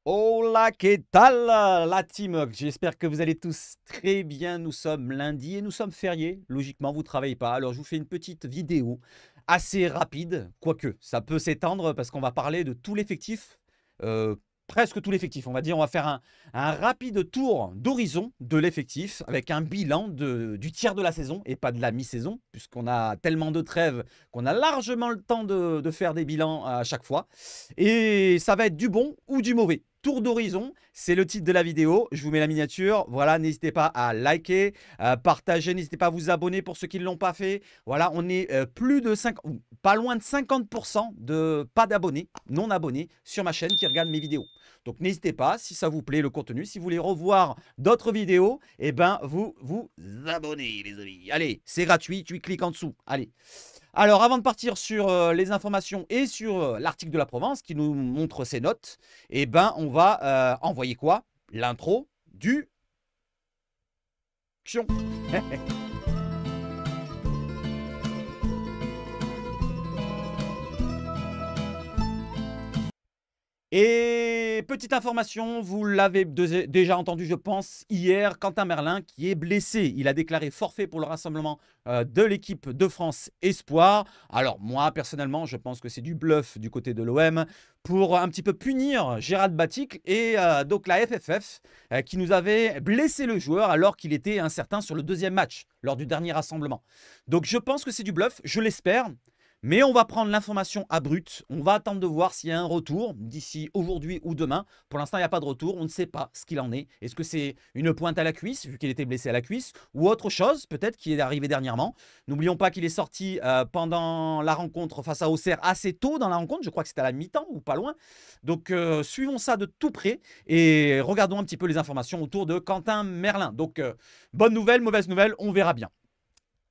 Hola, ¿qué tal la team? J'espère que vous allez tous très bien. Nous sommes lundi et nous sommes fériés. Logiquement, vous ne travaillez pas. Alors, je vous fais une petite vidéo assez rapide, quoique ça peut s'étendre parce qu'on va parler de tout l'effectif, presque tout l'effectif. On va dire, on va faire un rapide tour d'horizon de l'effectif avec un bilan du tiers de la saison et pas de la mi-saison, puisqu'on a tellement de trêves qu'on a largement le temps de faire des bilans à chaque fois. Et ça va être du bon ou du mauvais. Tour d'horizon, c'est le titre de la vidéo. Je vous mets la miniature. Voilà, n'hésitez pas à liker, à partager. N'hésitez pas à vous abonner pour ceux qui ne l'ont pas fait. Voilà, on est plus de 5, pas loin de 50% de pas d'abonnés, non abonnés sur ma chaîne qui regardent mes vidéos. Donc n'hésitez pas, si ça vous plaît le contenu, si vous voulez revoir d'autres vidéos, eh ben vous vous abonnez les amis. Allez, c'est gratuit, tu cliques en dessous. Allez. Alors, avant de partir sur les informations et sur l'article de la Provence qui nous montre ses notes, eh ben, on va envoyer quoi? L'intro du Xion. Et petite information, vous l'avez déjà entendu, je pense, hier, Quentin Merlin qui est blessé. Il a déclaré forfait pour le rassemblement de l'équipe de France Espoir. Alors moi, personnellement, je pense que c'est du bluff du côté de l'OM pour un petit peu punir Gérald Baticle et donc la FFF qui nous avait blessé le joueur alors qu'il était incertain sur le deuxième match lors du dernier rassemblement. Donc je pense que c'est du bluff, je l'espère. Mais on va prendre l'information à brut. On va attendre de voir s'il y a un retour d'ici aujourd'hui ou demain. Pour l'instant, il n'y a pas de retour. On ne sait pas ce qu'il en est. Est-ce que c'est une pointe à la cuisse, vu qu'il était blessé à la cuisse, ou autre chose, peut-être, qui est arrivé dernièrement. N'oublions pas qu'il est sorti pendant la rencontre face à Auxerre assez tôt dans la rencontre. Je crois que c'était à la mi-temps ou pas loin. Donc, suivons ça de tout près et regardons un petit peu les informations autour de Quentin Merlin. Donc, bonne nouvelle, mauvaise nouvelle, on verra bien.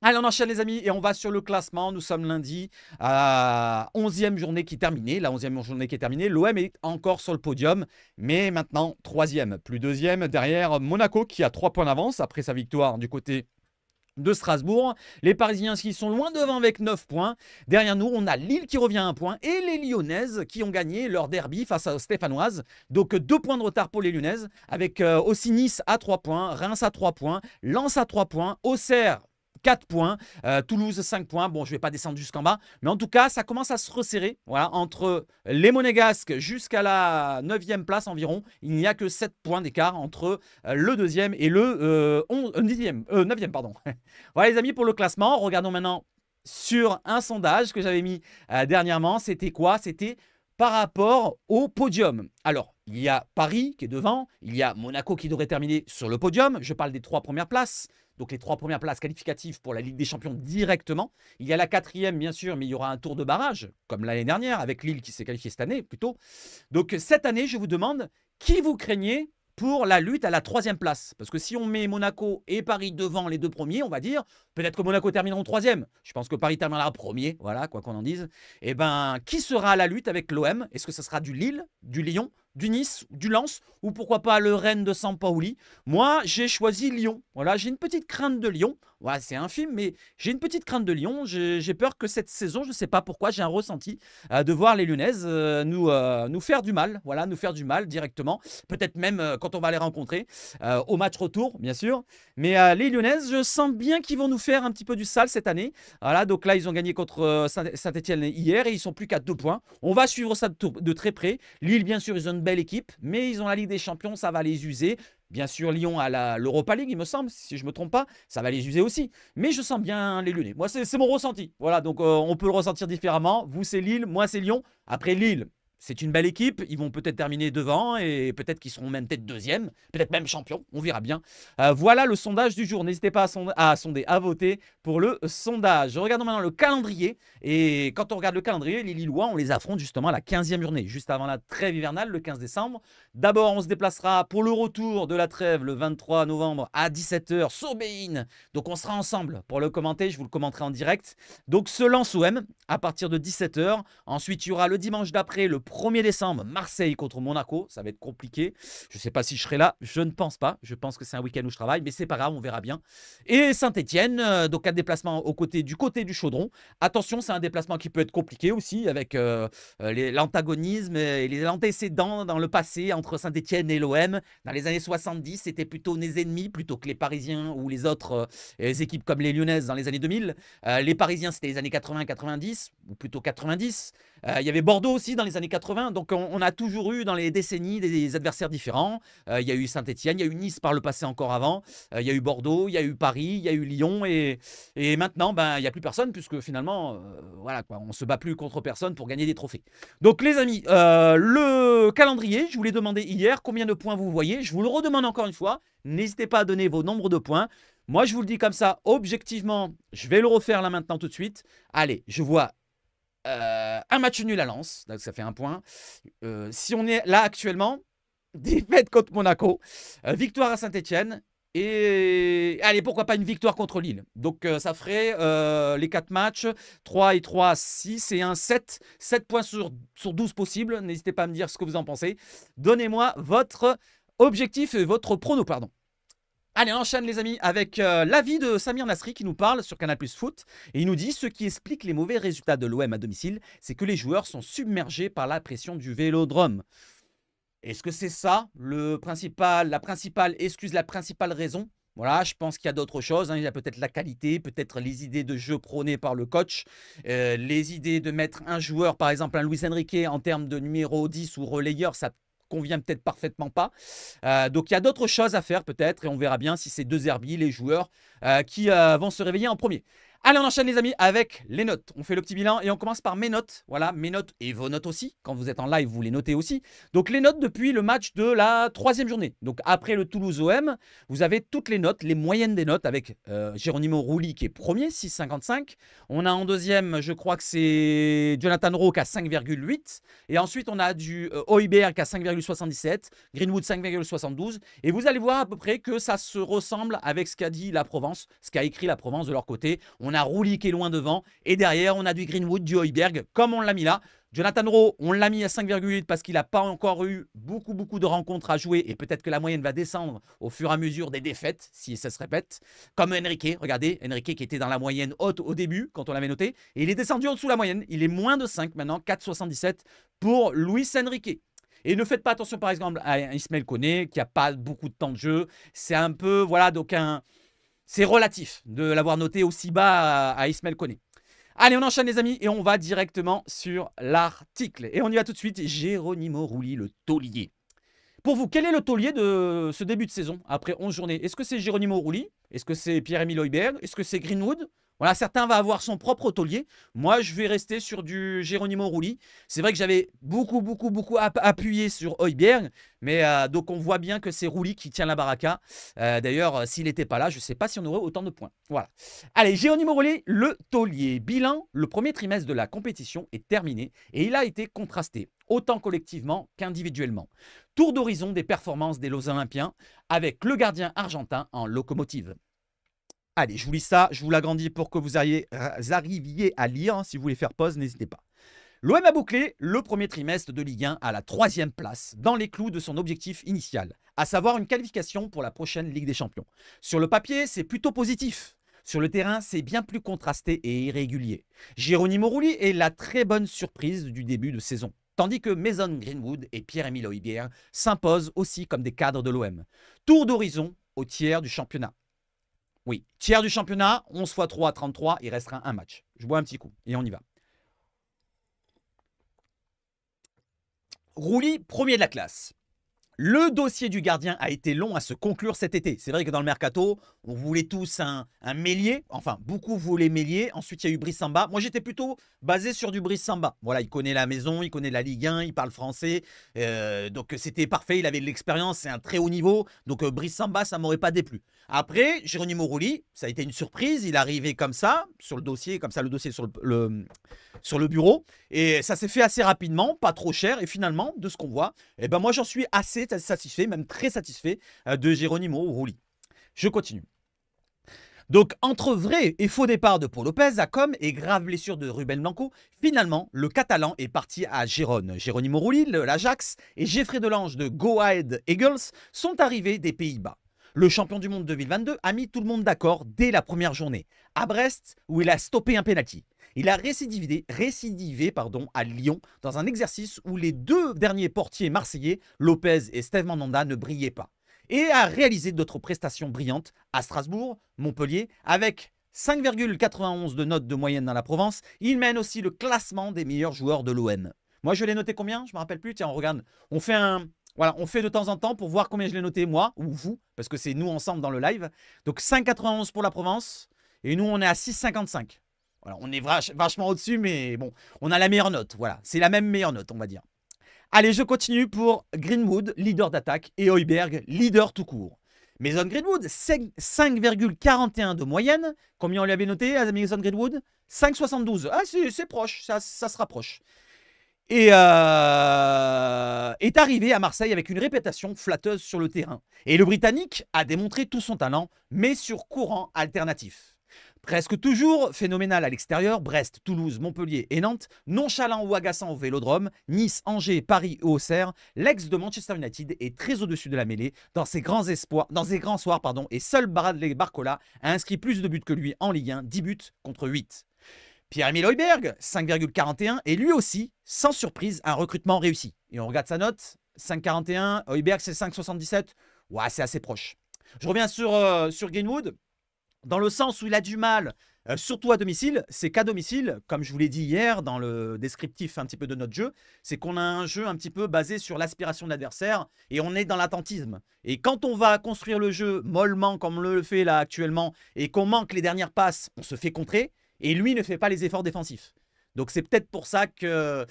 Allez, on enchaîne les amis et on va sur le classement. Nous sommes lundi à 11e journée qui est terminée. La 11e journée qui est terminée. L'OM est encore sur le podium, mais maintenant 3e, plus 2e derrière Monaco qui a 3 points d'avance après sa victoire du côté de Strasbourg. Les Parisiens qui sont loin devant avec 9 points. Derrière nous, on a Lille qui revient à 1 point et les Lyonnaises qui ont gagné leur derby face aux Stéphanoises. Donc 2 points de retard pour les Lyonnaises avec aussi Nice à 3 points, Reims à 3 points, Lens à 3 points, Auxerre 4 points, Toulouse 5 points. Bon, je ne vais pas descendre jusqu'en bas, mais en tout cas, ça commence à se resserrer. Voilà, entre les Monégasques jusqu'à la 9e place environ, il n'y a que 7 points d'écart entre le 2e et le 9e. Pardon. Voilà les amis pour le classement. Regardons maintenant sur un sondage que j'avais mis dernièrement. C'était quoi? C'était par rapport au podium. Alors, il y a Paris qui est devant, il y a Monaco qui devrait terminer sur le podium. Je parle des 3 premières places. Donc les 3 premières places qualificatives pour la Ligue des Champions directement. Il y a la 4e bien sûr, mais il y aura un tour de barrage, comme l'année dernière, avec Lille qui s'est qualifié cette année plutôt. Donc cette année, je vous demande, qui vous craignez pour la lutte à la 3e place? Parce que si on met Monaco et Paris devant les 2 premiers, on va dire, peut-être que Monaco termineront 3e. Je pense que Paris terminera premier, voilà, quoi qu'on en dise. Et ben, qui sera à la lutte avec l'OM? Est-ce que ce sera du Lille, du Lyon, du Nice, du Lens, ou pourquoi pas le Rennes de Sampaoli? Moi, j'ai choisi Lyon. Voilà, j'ai une petite crainte de Lyon. Ouais, c'est infime, mais j'ai une petite crainte de Lyon. J'ai peur que cette saison, je ne sais pas pourquoi, j'ai un ressenti de voir les Lyonnaises nous faire du mal. Voilà, nous faire du mal directement. Peut-être même quand on va les rencontrer au match retour, bien sûr. Mais les Lyonnaises, je sens bien qu'ils vont nous faire un petit peu du sale cette année. Voilà, donc là, ils ont gagné contre Saint-Etienne hier et ils sont plus qu'à 2 points. On va suivre ça de très près. Lille, bien sûr, ils ont une belle équipe, mais ils ont la Ligue des Champions, ça va les user. Bien sûr, Lyon a l'Europa League, il me semble, si je ne me trompe pas, ça va les user aussi. Mais je sens bien les Lyonnais. Moi, c'est mon ressenti. Voilà, donc on peut le ressentir différemment. Vous, c'est Lille, moi, c'est Lyon. Après Lille, c'est une belle équipe. Ils vont peut-être terminer devant et peut-être qu'ils seront même peut-être 2e, peut-être même champion. On verra bien. Voilà le sondage du jour. N'hésitez pas à voter pour le sondage. Regardons maintenant le calendrier. Et quand on regarde le calendrier, les Lillois, on les affronte justement à la 15e journée, juste avant la trêve hivernale, le 15 décembre. D'abord, on se déplacera pour le retour de la trêve le 23 novembre à 17 h sur Bein. Donc, on sera ensemble pour le commenter. Je vous le commenterai en direct. Donc, ce lance OM à partir de 17 h. Ensuite, il y aura le dimanche d'après, le 1er décembre, Marseille contre Monaco. Ça va être compliqué. Je ne sais pas si je serai là. Je ne pense pas. Je pense que c'est un week-end où je travaille. Mais c'est pas grave, on verra bien. Et Saint-Etienne, donc un déplacement du côté du Chaudron. Attention, c'est un déplacement qui peut être compliqué aussi avec l'antagonisme et les antécédents dans le passé entre Saint-Etienne et l'OM. Dans les années 70, c'était plutôt des ennemis plutôt que les Parisiens ou les autres équipes comme les Lyonnaises dans les années 2000. Les Parisiens, c'était les années 80-90, ou plutôt 90. Il y avait Bordeaux aussi dans les années 80. Donc, on a toujours eu dans les décennies des adversaires différents. Il y a eu Saint-Etienne, il y a eu Nice par le passé encore avant. Il y a eu Bordeaux, il y a eu Paris, il y a eu Lyon. Et maintenant, il n'y a plus personne puisque finalement, voilà, quoi, on ne se bat plus contre personne pour gagner des trophées. Donc, les amis, le calendrier, je vous l'ai demandé hier. Combien de points vous voyez? Je vous le redemande encore une fois. N'hésitez pas à donner vos nombres de points. Moi, je vous le dis comme ça, objectivement, je vais le refaire là maintenant tout de suite. Allez, je vois un match nul à Lens, donc ça fait un point. Si on est là actuellement, défaite contre Monaco, victoire à Saint-Etienne et allez, pourquoi pas une victoire contre Lille. Donc ça ferait les 4 matchs, 3 et 3, 6 et 1, 7. 7 points sur 12 possibles. N'hésitez pas à me dire ce que vous en pensez. Donnez-moi votre objectif et votre prono, pardon. Allez, on enchaîne les amis avec l'avis de Samir Nasri qui nous parle sur Canal+ Foot. Et il nous dit, ce qui explique les mauvais résultats de l'OM à domicile, c'est que les joueurs sont submergés par la pression du Vélodrome. Est-ce que c'est ça la principale excuse, la principale raison? Voilà, je pense qu'il y a d'autres choses. Il y a peut-être la qualité, peut-être les idées de jeu prônées par le coach, les idées de mettre un joueur, par exemple un Luis Enrique en termes de numéro 10 ou relayeur, ça convient peut-être parfaitement pas. Donc il y a d'autres choses à faire peut-être et on verra bien si c'est De Zerbi, les joueurs qui vont se réveiller en premier. Allez, on enchaîne les amis avec les notes. On fait le petit bilan et on commence par mes notes. Voilà, mes notes et vos notes aussi. Quand vous êtes en live, vous les notez aussi. Donc les notes depuis le match de la 3e journée. Donc après le Toulouse-OM, vous avez toutes les notes, les moyennes des notes avec Geronimo Rulli qui est premier, 6,55. On a en deuxième, je crois que c'est Jonathan Rowe qui a 5,8. Et ensuite, on a du Højbjerg qui a 5,77. Greenwood 5,72. Et vous allez voir à peu près que ça se ressemble avec ce qu'a dit la Provence, ce qu'a écrit la Provence de leur côté. On a Rulli qui est loin devant. Et derrière, on a du Greenwood, du Højbjerg, comme on l'a mis là. Jonathan Rowe, on l'a mis à 5,8 parce qu'il n'a pas encore eu beaucoup de rencontres à jouer. Et peut-être que la moyenne va descendre au fur et à mesure des défaites, si ça se répète. Comme Enrique, regardez, Enrique qui était dans la moyenne haute au début, quand on l'avait noté. Et il est descendu en dessous de la moyenne. Il est moins de 5 maintenant, 4,77 pour Luis Enrique. Et ne faites pas attention par exemple à Ismaël Koné, qui n'a pas beaucoup de temps de jeu. C'est un peu, voilà, donc c'est relatif de l'avoir noté aussi bas à Ismaël Koné. Allez, on enchaîne les amis et on va directement sur l'article. Et on y va tout de suite. Geronimo Rulli, le taulier. Pour vous, quel est le taulier de ce début de saison après 11 journées? Est-ce que c'est Geronimo Rulli? Est-ce que c'est Pierre-Emile Højbjerg? Est-ce que c'est Greenwood? Voilà, certains vont avoir son propre taulier. Moi, je vais rester sur du Geronimo Rulli. C'est vrai que j'avais beaucoup appuyé sur Højbjerg. Mais donc, on voit bien que c'est Rulli qui tient la baraka. D'ailleurs, s'il n'était pas là, je ne sais pas si on aurait autant de points. Voilà. Allez, Geronimo Rulli, le taulier. Bilan, le premier trimestre de la compétition est terminé. Et il a été contrasté, autant collectivement qu'individuellement. Tour d'horizon des performances des Olympiens avec le gardien argentin en locomotive. Allez, je vous lis ça, je vous l'agrandis pour que vous arriviez à lire. Si vous voulez faire pause, n'hésitez pas. L'OM a bouclé le premier trimestre de Ligue 1 à la 3e place, dans les clous de son objectif initial, à savoir une qualification pour la prochaine Ligue des Champions. Sur le papier, c'est plutôt positif. Sur le terrain, c'est bien plus contrasté et irrégulier. Geronimo Rulli est la très bonne surprise du début de saison, tandis que Mason Greenwood et Pierre-Emile Højbjerg s'imposent aussi comme des cadres de l'OM. Tour d'horizon au tiers du championnat. Oui, tiers du championnat, 11 x 3, 33, il restera un match. Je bois un petit coup et on y va. Rulli, premier de la classe. Le dossier du gardien a été long à se conclure cet été. C'est vrai que dans le mercato, on voulait tous un Meslier. Enfin, beaucoup voulaient Meslier. Ensuite, il y a eu Brice Samba. Moi, j'étais plutôt basé sur du Brice Samba. Voilà, il connaît la maison, il connaît la Ligue 1, il parle français. Donc, c'était parfait. Il avait de l'expérience, c'est un très haut niveau. Donc, Brice Samba, ça ne m'aurait pas déplu. Après, Geronimo Rulli, ça a été une surprise. Il est arrivé comme ça, sur le dossier, comme ça, le dossier sur le bureau. Et ça s'est fait assez rapidement, pas trop cher. Et finalement, de ce qu'on voit, eh ben moi, j'en suis assez satisfait, même très satisfait de Geronimo Rulli. Je continue. Donc, entre vrai et faux départ de Paul Lopez à Com et grave blessure de Ruben Blanco, finalement, le Catalan est parti à Gérone. Geronimo Rulli, l'Ajax, et Geoffrey Delange de Go Ahead Eagles sont arrivés des Pays-Bas. Le champion du monde 2022 a mis tout le monde d'accord dès la première journée, à Brest, où il a stoppé un penalty. Il a récidivé à Lyon dans un exercice où les deux derniers portiers marseillais, Lopez et Steve Mandanda, ne brillaient pas. Et a réalisé d'autres prestations brillantes à Strasbourg, Montpellier, avec 5,91 de notes de moyenne dans la Provence. Il mène aussi le classement des meilleurs joueurs de l'OM. Moi, je l'ai noté combien? Je ne me rappelle plus. Tiens, on regarde. On fait de temps en temps pour voir combien je l'ai noté, moi ou vous, parce que c'est nous ensemble dans le live. Donc 5,91 pour la Provence, et nous, on est à 6,55. Voilà, on est vachement au-dessus, mais bon, on a la meilleure note. Voilà, c'est la même meilleure note, on va dire. Allez, je continue pour Greenwood, leader d'attaque, et Højbjerg, leader tout court. Mason Greenwood, 5,41 de moyenne. Combien on lui avait noté à Mason Greenwood? 5,72. Ah, c'est proche, ça se rapproche. Et est arrivé à Marseille avec une réputation flatteuse sur le terrain. Et le Britannique a démontré tout son talent, mais sur courant alternatif. Presque toujours phénoménal à l'extérieur, Brest, Toulouse, Montpellier et Nantes, nonchalant ou agaçant au Vélodrome, Nice, Angers, Paris et Auxerre, l'ex de Manchester United est très au-dessus de la mêlée dans ses grands soirs, et seul Bradley Barcola a inscrit plus de buts que lui en Ligue 1, 10 buts contre 8. Pierre-Emile Højbjerg, 5,41, et lui aussi, sans surprise, un recrutement réussi. Et on regarde sa note, 5,41, Højbjerg c'est 5,77, ouais, c'est assez proche. Je reviens sur Greenwood. Dans le sens où il a du mal, surtout à domicile, c'est qu'à domicile, comme je vous l'ai dit hier dans le descriptif un petit peu de notre jeu, c'est qu'on a un jeu un petit peu basé sur l'aspiration de l'adversaire et on est dans l'attentisme. Et quand on va construire le jeu mollement comme on le fait là actuellement et qu'on manque les dernières passes, on se fait contrer et lui ne fait pas les efforts défensifs. Donc c'est peut-être pour ça que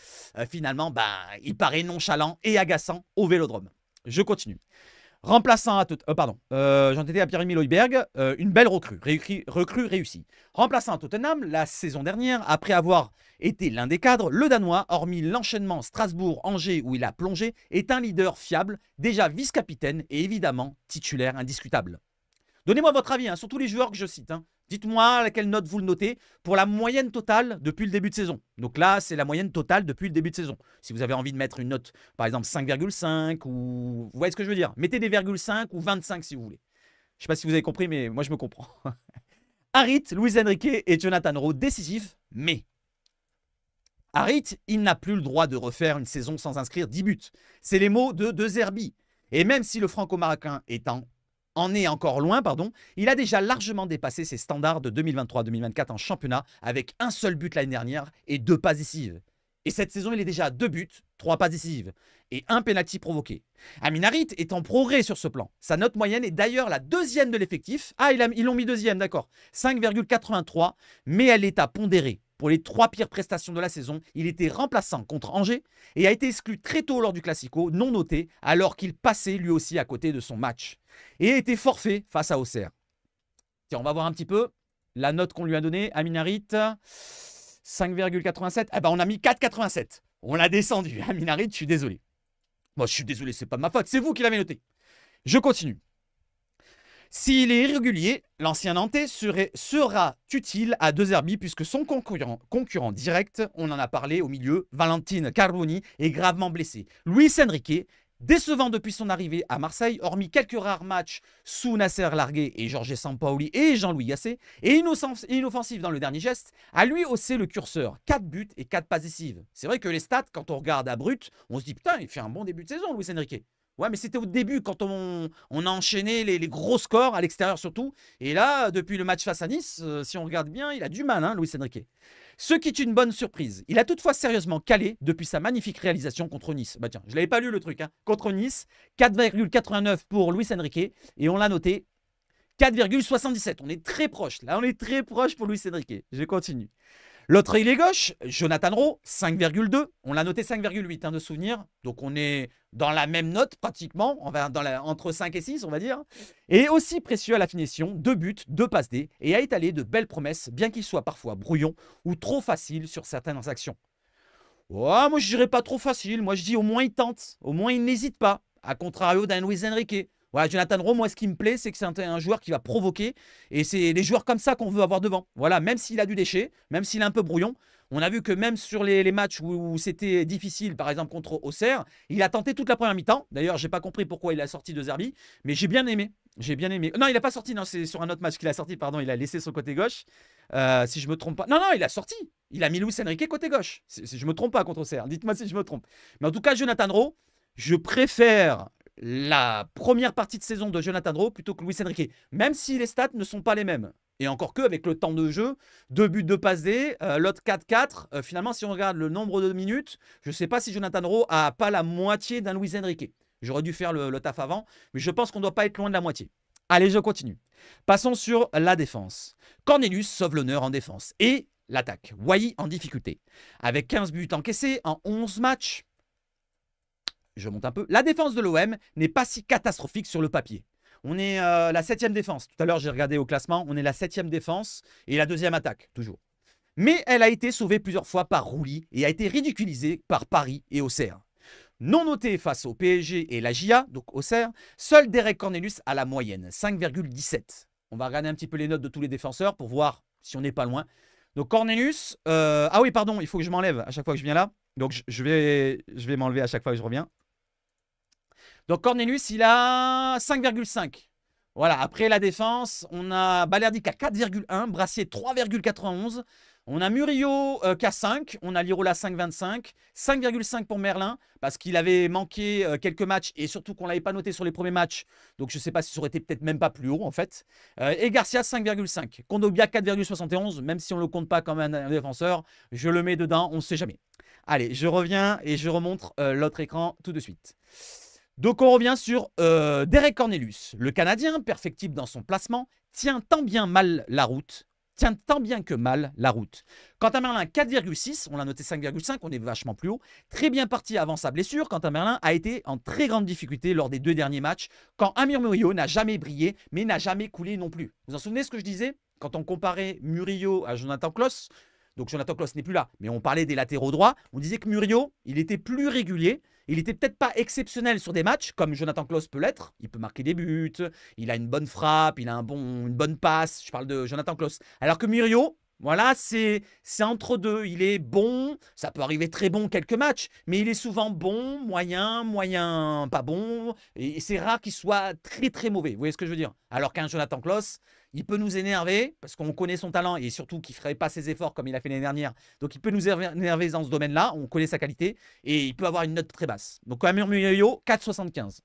finalement, il paraît nonchalant et agaçant au Vélodrome. Je continue. Remplaçant à j'en étais à Pierre-Emile Højbjerg, une belle recrue réussie. Remplaçant à Tottenham la saison dernière, après avoir été l'un des cadres, le Danois, hormis l'enchaînement Strasbourg-Angers où il a plongé, est un leader fiable, déjà vice-capitaine et évidemment titulaire indiscutable. Donnez-moi votre avis sur tous les joueurs que je cite. Dites-moi à quelle note vous le notez pour la moyenne totale depuis le début de saison. Donc là, c'est la moyenne totale depuis le début de saison. Si vous avez envie de mettre une note, par exemple 5,5 ou... Vous voyez ce que je veux dire? Mettez des 0,5 ou 25 si vous voulez. Je ne sais pas si vous avez compris, mais moi je me comprends. Harit, Luis Enrique et Jonathan Rowe décisifs, mais... Harit, il n'a plus le droit de refaire une saison sans inscrire 10 buts. C'est les mots de Zerbi. Et même si le franco-marocain en est encore loin, il a déjà largement dépassé ses standards de 2023-2024 en championnat avec un seul but l'année dernière et 2 passes décisives. Et cette saison, il est déjà à 2 buts, 3 passes décisives et 1 penalty provoqué. Amin Harit est en progrès sur ce plan. Sa note moyenne est d'ailleurs la deuxième de l'effectif. Ah, ils l'ont mis deuxième, d'accord. 5,83, mais elle est à pondérer. Pour les 3 pires prestations de la saison, il était remplaçant contre Angers et a été exclu très tôt lors du Classico, non noté, alors qu'il passait lui aussi à côté de son match. Et a été forfait face à Auxerre. Tiens, on va voir un petit peu la note qu'on lui a donnée. Amin Harit, 5,87. Eh ben, on a mis 4,87. On l'a descendu. Amin Harit, je suis désolé. Bon, je suis désolé, c'est pas de ma faute. C'est vous qui l'avez noté. Je continue. S'il est irrégulier, l'ancien Nantais sera utile à De Zerbi puisque son concurrent direct, on en a parlé au milieu, Valentin Carboni, est gravement blessé. Luis Enrique, décevant depuis son arrivée à Marseille, hormis quelques rares matchs sous Nasser Largué et Jorge Sampaoli et Jean-Louis Gasset, et inoffensif dans le dernier geste, a lui haussé le curseur. 4 buts et 4 passes décisives. C'est vrai que les stats, quand on regarde à brut, on se dit putain, il fait un bon début de saison, Luis Enrique. Ouais, mais c'était au début quand on a enchaîné les gros scores à l'extérieur surtout. Et là, depuis le match face à Nice, si on regarde bien, il a du mal, Luis Enrique. Ce qui est une bonne surprise. Il a toutefois sérieusement calé depuis sa magnifique réalisation contre Nice. Bah tiens, je ne l'avais pas lu le truc. Contre Nice, 4,89 pour Luis Enrique. Et on l'a noté 4,77. On est très proche. Là, on est très proche pour Luis Enrique. Je continue. L'autre ailier gauche, Jonathan Rowe, 5,2. On l'a noté 5,8 de souvenir. Donc on est dans la même note pratiquement, entre 5 et 6 on va dire. Et aussi précieux à la finition, 2 buts, 2 passes D et a étalé de belles promesses, bien qu'il soit parfois brouillon ou trop facile sur certaines actions. Oh, moi je dirais pas trop facile, moi je dis au moins il tente, au moins il n'hésite pas, à contrario d'un Luis Enrique. Voilà, Jonathan Rowe, moi, ce qui me plaît, c'est que c'est un joueur qui va provoquer. Et c'est des joueurs comme ça qu'on veut avoir devant. Voilà, même s'il a du déchet, même s'il est un peu brouillon. On a vu que même sur les matchs où c'était difficile, par exemple contre Auxerre, il a tenté toute la première mi-temps. D'ailleurs, j'ai pas compris pourquoi il a sorti de Zerbi, mais j'ai bien aimé. J'ai bien aimé. Non, il n'a pas sorti, non, c'est sur un autre match qu'il a sorti, pardon, il a laissé son côté gauche. Si je me trompe pas. Non, non, il a sorti. Il a mis Luis Enrique côté gauche. Si je me trompe pas contre Auxerre. Dites-moi si je me trompe. Mais en tout cas, Jonathan Rowe, je préfère la première partie de saison de Jonathan Rowe plutôt que Luis Enrique, même si les stats ne sont pas les mêmes. Et encore que avec le temps de jeu, 2 buts, 2 passes D, l'autre 4-4. Finalement, si on regarde le nombre de minutes, je ne sais pas si Jonathan Rowe a pas la moitié d'un Luis Enrique. J'aurais dû faire le taf avant, mais je pense qu'on ne doit pas être loin de la moitié. Allez, je continue. Passons sur la défense. Cornelius sauve l'honneur en défense. Et l'attaque. Wai en difficulté. Avec 15 buts encaissés en 11 matchs. Je monte un peu. La défense de l'OM n'est pas si catastrophique sur le papier. On est la 7e défense. Tout à l'heure, j'ai regardé au classement. On est la 7e défense et la 2e attaque, toujours. Mais elle a été sauvée plusieurs fois par Rouli et a été ridiculisée par Paris et Auxerre. Non noté face au PSG et la GIA, donc Auxerre, seul Derek Cornelius a la moyenne, 5,17. On va regarder un petit peu les notes de tous les défenseurs pour voir si on n'est pas loin. Donc Cornelius, ah oui, pardon, il faut que je m'enlève à chaque fois que je viens là. Donc je vais m'enlever à chaque fois que je reviens. Donc Cornelius, il a 5,5. Voilà, après la défense, on a Balerdi qui a 4,1, Brassier 3,91. On a Murillo qui a 5, on a Lirola 5,25, 5,5 pour Merlin parce qu'il avait manqué quelques matchs et surtout qu'on ne l'avait pas noté sur les premiers matchs. Donc je ne sais pas si ça aurait été peut-être même pas plus haut en fait. Et Garcia 5,5. Kondogbia 4,71, même si on ne le compte pas comme un défenseur, je le mets dedans, on ne sait jamais. Allez, je reviens et je remonte l'autre écran tout de suite. Donc on revient sur Derek Cornelius. Le Canadien, perfectible dans son placement, tient tant bien mal la route. Tient tant bien que mal la route. Quant à Merlin, 4,6, on l'a noté 5,5, on est vachement plus haut. Très bien parti avant sa blessure, quant à Merlin a été en très grande difficulté lors des 2 derniers matchs, quand Amir Murillo n'a jamais brillé, mais n'a jamais coulé non plus. Vous vous en souvenez ce que je disais quand on comparait Murillo à Jonathan Klaus? Donc Jonathan Klaus n'est plus là, mais on parlait des latéraux droits. On disait que Murillo, il était plus régulier. Il n'était peut-être pas exceptionnel sur des matchs, comme Jonathan Klaus peut l'être. Il peut marquer des buts, il a une bonne frappe, il a une bonne passe. Je parle de Jonathan Klaus. Alors que Murillo, voilà, c'est entre deux. Il est bon, ça peut arriver très bon quelques matchs, mais il est souvent bon, moyen, pas bon. Et c'est rare qu'il soit très très mauvais. Vous voyez ce que je veux dire? Alors qu'un Jonathan Klaus, il peut nous énerver parce qu'on connaît son talent et surtout qu'il ne ferait pas ses efforts comme il a fait l'année dernière. Donc il peut nous énerver dans ce domaine-là. On connaît sa qualité et il peut avoir une note très basse. Donc Amir Murillo, 4,75.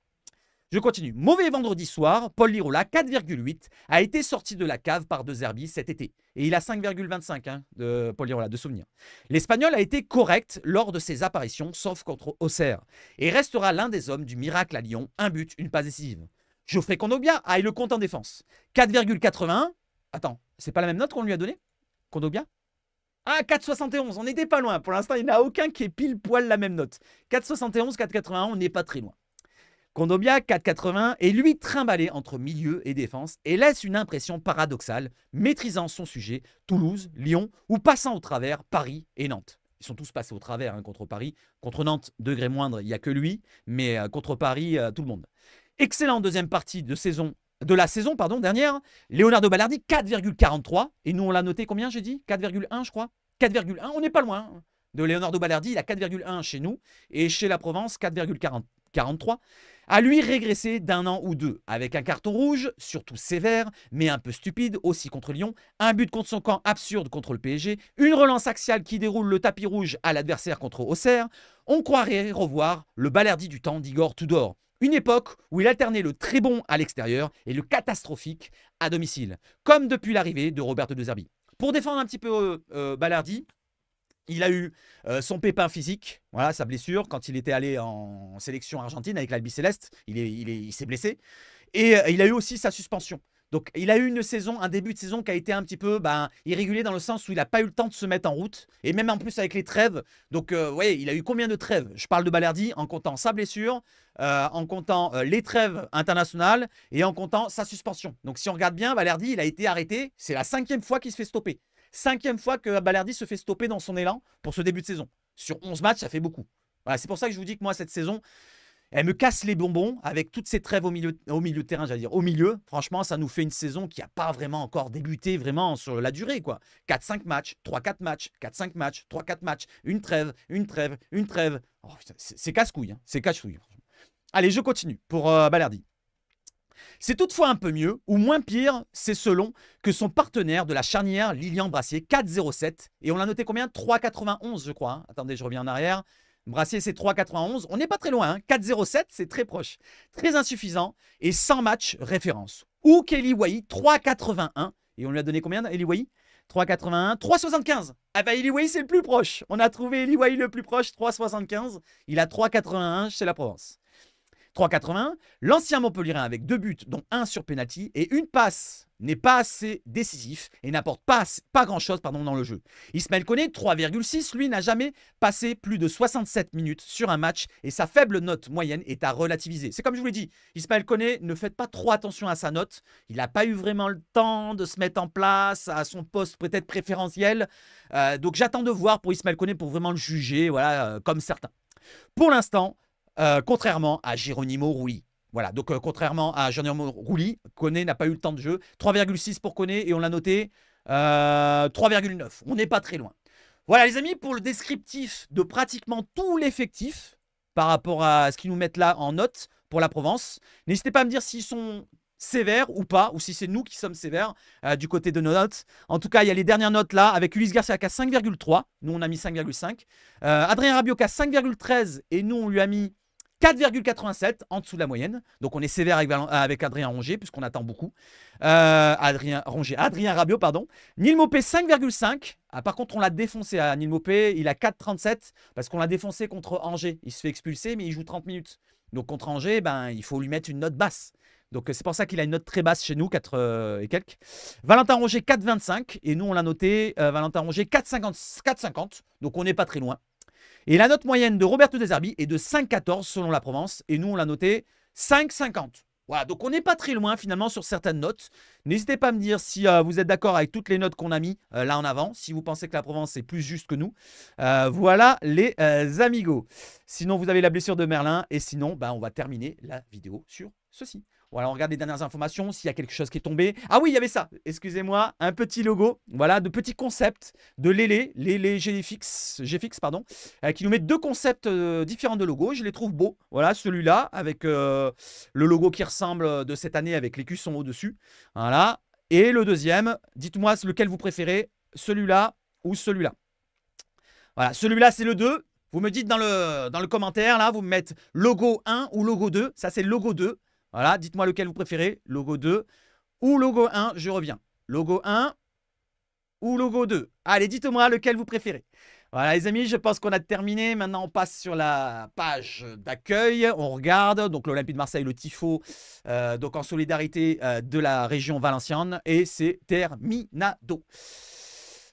Je continue. Mauvais vendredi soir, Paul Lirola, 4,8, a été sorti de la cave par De Zerbi cet été. Et il a 5,25 de Paul Lirola, de souvenir. L'Espagnol a été correct lors de ses apparitions, sauf contre Auxerre, et restera l'un des hommes du miracle à Lyon, un but, une passe décisive. Geoffrey Kondogbia a eu le compte en défense. 4,81. Attends, c'est pas la même note qu'on lui a donnée, Kondogbia? Ah, 4,71, on n'était pas loin. Pour l'instant, il n'y en a aucun qui est pile poil la même note. 4,71, 4,81, on n'est pas très loin. Kondogbia, 4,80, est lui trimballé entre milieu et défense et laisse une impression paradoxale, maîtrisant son sujet, Toulouse, Lyon ou passant au travers Paris et Nantes. Ils sont tous passés au travers contre Paris. Contre Nantes, degré moindre, il n'y a que lui, mais contre Paris, tout le monde. Excellent deuxième partie de la saison dernière. Leonardo Balerdi, 4,43. Et nous, on l'a noté combien, j'ai dit? 4,1, je crois. 4,1, on n'est pas loin de Leonardo Balerdi. Il a 4,1 chez nous. Et chez la Provence, 4,43. À lui régresser d'un an ou deux, avec un carton rouge, surtout sévère, mais un peu stupide, aussi contre Lyon, un but contre son camp absurde contre le PSG, une relance axiale qui déroule le tapis rouge à l'adversaire contre Auxerre, on croirait revoir le Balerdi du temps d'Igor Tudor. Une époque où il alternait le très bon à l'extérieur et le catastrophique à domicile, comme depuis l'arrivée de Roberto De Zerbi. Pour défendre un petit peu Balerdi, il a eu son pépin physique, voilà, sa blessure, quand il était allé en sélection argentine avec l'Albiceleste, il s'est blessé. Et il a eu aussi sa suspension. Donc il a eu une saison, un début de saison qui a été un petit peu irrégulier dans le sens où il n'a pas eu le temps de se mettre en route. Et même en plus avec les trêves. Donc vous voyez, il a eu combien de trêves? Je parle de Balerdi en comptant sa blessure, en comptant les trêves internationales et en comptant sa suspension. Donc si on regarde bien, Balerdi, il a été arrêté. C'est la 5e fois qu'il se fait stopper. 5e fois que Balerdi se fait stopper dans son élan pour ce début de saison. Sur 11 matchs, ça fait beaucoup. Voilà, c'est pour ça que je vous dis que moi, cette saison, Elle me casse les bonbons avec toutes ces trêves au milieu de terrain, j'allais dire. Au milieu, franchement, ça nous fait une saison qui n'a pas vraiment encore débuté vraiment sur la durée, quoi. 4-5 matchs, 3-4 matchs, 4-5 matchs, 3-4 matchs, une trêve, une trêve, une trêve. Oh, c'est casse-couille, hein. C'est casse-couille. Allez, je continue pour Balerdi. C'est toutefois un peu mieux, ou moins pire, c'est selon que son partenaire de la charnière, Lilian Brassier, 4,07. Et on l'a noté combien? 3,91 je crois. Hein. Attendez, je reviens en arrière. Brassier, c'est 3,91. On n'est pas très loin. Hein. 4,07, c'est très proche. Très insuffisant. Et 100 matchs référence. Ou Kelly Wai, 3,81. Et on lui a donné combien, Eli Wai? 3,81. 3,75. Ah bah Eli Wai, c'est le plus proche. On a trouvé Eli Wai le plus proche, 3,75. Il a 3,81 chez la Provence. 3,81. L'ancien Montpellierin avec 2 buts, dont 1 sur penalty, et une passe n'est pas assez décisif et n'apporte pas grand-chose dans le jeu. Ismaël Koné, 3,6, lui n'a jamais passé plus de 67 minutes sur un match et sa faible note moyenne est à relativiser. C'est comme je vous l'ai dit, Ismaël Koné, ne faites pas trop attention à sa note. Il n'a pas eu vraiment le temps de se mettre en place à son poste peut-être préférentiel. Donc j'attends de voir pour Ismaël Koné pour vraiment le juger, voilà, comme certains. Pour l'instant, contrairement à Geronimo Rulli. Voilà, donc contrairement à Geronimo Rulli, Koné n'a pas eu le temps de jeu. 3,6 pour Koné et on l'a noté 3,9. On n'est pas très loin. Voilà les amis, pour le descriptif de pratiquement tout l'effectif par rapport à ce qu'ils nous mettent là en note pour la Provence. N'hésitez pas à me dire s'ils sont sévères ou pas, ou si c'est nous qui sommes sévères du côté de nos notes. En tout cas, il y a les dernières notes là, avec Ulysse Garcia qui a 5,3. Nous, on a mis 5,5. Adrien Rabiot qui a 5,13 et nous, on lui a mis 4,87 en dessous de la moyenne. Donc on est sévère avec Adrien Rongier puisqu'on attend beaucoup. Adrien Rabiot, pardon. Neil Maupay 5,5. Ah, par contre, on l'a défoncé à Neil Maupay. Il a 4,37 parce qu'on l'a défoncé contre Angers. Il se fait expulser, mais il joue 30 minutes. Donc contre Angers, ben, il faut lui mettre une note basse. Donc c'est pour ça qu'il a une note très basse chez nous, 4 et quelques. Valentin Rongier 4,25 et nous on l'a noté, Valentin Rongier 4,50. Donc on n'est pas très loin. Et la note moyenne de Roberto De Zerbi est de 5,14 selon la Provence et nous on l'a noté 5,50. Voilà, donc on n'est pas très loin finalement sur certaines notes. N'hésitez pas à me dire si vous êtes d'accord avec toutes les notes qu'on a mis là en avant, si vous pensez que la Provence est plus juste que nous. Voilà les amigos. Sinon vous avez la blessure de Merlin et sinon ben, on va terminer la vidéo sur ceci. Voilà, on regarde les dernières informations, s'il y a quelque chose qui est tombé. Ah oui, il y avait ça, excusez-moi, un petit logo, voilà, de petits concepts de Lélé GFX, pardon, qui nous met 2 concepts différents de logos. Je les trouve beaux, voilà, celui-là, avec le logo qui ressemble de cette année avec l'écusson au-dessus, voilà. Et le deuxième, dites-moi lequel vous préférez, celui-là ou celui-là. Voilà, celui-là, c'est le 2. Vous me dites dans le commentaire, là, vous me mettez logo 1 ou logo 2. Ça, c'est le logo 2. Voilà, dites-moi lequel vous préférez, logo 2 ou logo 1, je reviens. Logo 1 ou logo 2. Allez, dites-moi lequel vous préférez. Voilà les amis, je pense qu'on a terminé. Maintenant, on passe sur la page d'accueil. On regarde, donc l'Olympique de Marseille, le Tifo, donc en solidarité de la région valencienne. Et c'est terminado.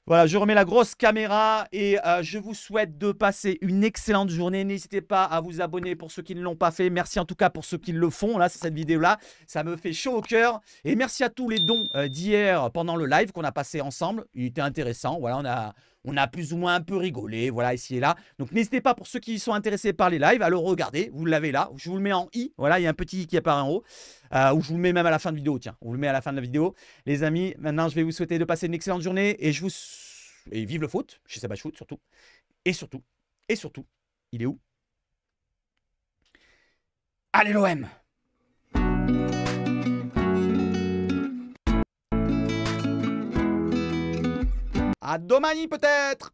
Voilà, je remets la grosse caméra et je vous souhaite de passer une excellente journée. N'hésitez pas à vous abonner pour ceux qui ne l'ont pas fait. Merci en tout cas pour ceux qui le font, là, sur cette vidéo-là. Ça me fait chaud au cœur. Et merci à tous les dons d'hier pendant le live qu'on a passé ensemble. Il était intéressant. Voilà, on a plus ou moins un peu rigolé, voilà, ici et là. Donc, n'hésitez pas pour ceux qui sont intéressés par les lives à le regarder. Vous l'avez là. Je vous le mets en i. Voilà, il y a un petit i qui apparaît en haut. Ou je vous le mets même à la fin de vidéo. Tiens, on vous le met à la fin de la vidéo. Les amis, maintenant, je vais vous souhaiter de passer une excellente journée. Et vive le foot, chez Sabach Foot surtout. Et surtout, il est où? Allez l'OM! À domani peut-être!